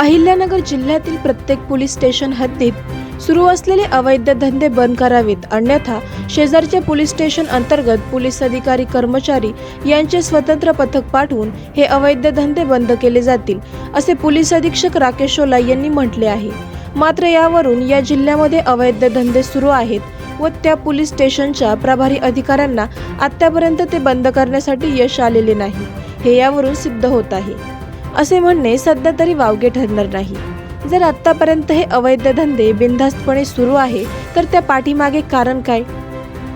अहिल्यानगर जिल्ह्यातील प्रत्येक police station हद्दीत सुरू असलेले अवैध धंदे बंद करावेत, अन्यथा शेजारच्या पोलीस स्टेशन अंतर्गत पोलीस अधिकारी कर्मचारी यांचे स्वतंत्र पथक पाठवून हे अवैध धंदे बंद केले जातील, असे पोलीस अधीक्षक राकेश ओला यांनी म्हटले आहे। मात्र यावरून या जिल्ह्यामध्ये अवैध धंदे सुरू आहेत व त्या पोलीस स्टेशनच्या प्रभारी अधिकाऱ्यांना आतापर्यंत ते बंद करण्यासाठी यश आलेले नाही, हे यावरून सिद्ध होत आहे। असे म्हणणे सध्या तरी वावगे ठरणार नाही। जर आतापर्यंत हे अवैध धंदे बिनधास्तपणे सुरू आहे तर त्या पाठीमागे कारण काय,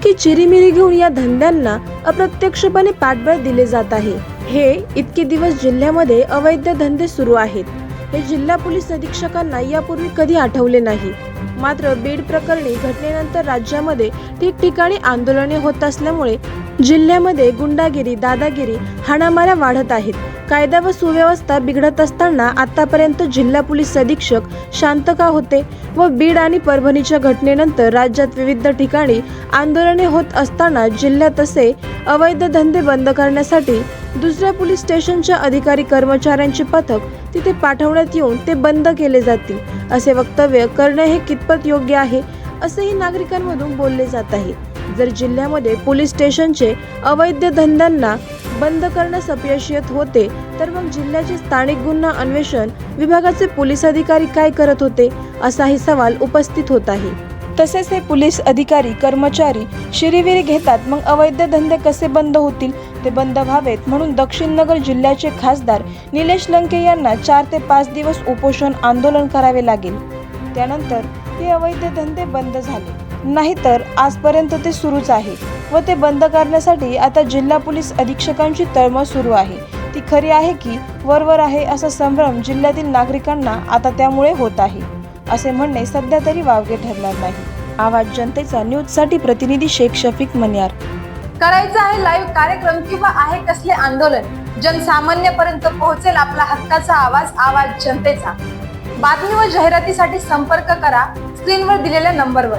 की चिरीमिरी घेऊन या धंद्यांना अप्रत्यक्षपणे पाठबळ दिले जात आहे। हे इतके दिवस जिल्ह्यामध्ये अवैध धंदे सुरू आहेत हे जिल्हा पोलीस अधीक्षकांना यापूर्वी कधी आठवले नाही। मात्र बीड प्रकरणी घटनेनंतर राज्यामध्ये ठिकठिकाणी आंदोलने होत असल्यामुळे जिल्ह्यामध्ये गुंडागिरी, दादागिरी, हाणामाऱ्या वाढत आहेत। कायदा व सुव्यवस्था बिघडत असताना आतापर्यंत जिल्हा पोलीस अधीक्षक शांत का होते व बीड आणि परभणीच्या घटनेनंतर राज्यात विविध ठिकाणी आंदोलने होत असताना जिल्ह्यात असे अवैध धंदे बंद करण्यासाठी दुसऱ्या पोलीस स्टेशनच्या अधिकारी कर्मचाऱ्यांचे पथक तिथे पाठवण्यात येऊन ते बंद केले जातील, असे वक्तव्य करणे हे कितपत योग्य आहे, असेही नागरिकांमधून बोलले जात आहे। जर जिल्ह्यामध्ये पोलीस स्टेशनचे अवैध धंद्यांना बंद करण्यास अपयश येत होते तर मग जिल्ह्याचे स्थानिक गुन्हा अन्वेषण विभागाचे पोलीस अधिकारी काय करत होते, असाही सवाल उपस्थित होत आहे। तसेच हे पोलीस अधिकारी कर्मचारी शिरीविरी घेतात, मग अवैध धंदे कसे बंद होतील? ते बंद व्हावेत म्हणून दक्षिण नगर जिल्ह्याचे खासदार निलेश लंके यांना 4 ते 5 दिवस उपोषण आंदोलन करावे लागेल। त्यानंतर हे अवैध धंदे बंद झाले, नाहीतर आजपर्यंत ते सुरूच आहे व ते बंद करण्यासाठी आता जिल्हा पोलीस अधीक्षकांची तळमळ सुरू आहे। ती खरी आहे की वरवर आहे, असा संभ्रम जिल्ह्यातील नागरिकांना आता त्यामुळे होत आहे, असे म्हणणे सध्या तरी वावगे ठरणार नाही। आवाज जनतेचा न्यूजसाठी प्रतिनिधी शेख शफीक मन्यार। करायचं आहे लाईव्ह कार्यक्रम किंवा आहे कसले आंदोलन, जनसामान्यपर्यंत पोहोचेल आपला हक्काचा आवाज, आवाज जनतेचा। बातमी व जाहिरातीसाठी संपर्क करा स्क्रीनवर दिलेल्या नंबरवर।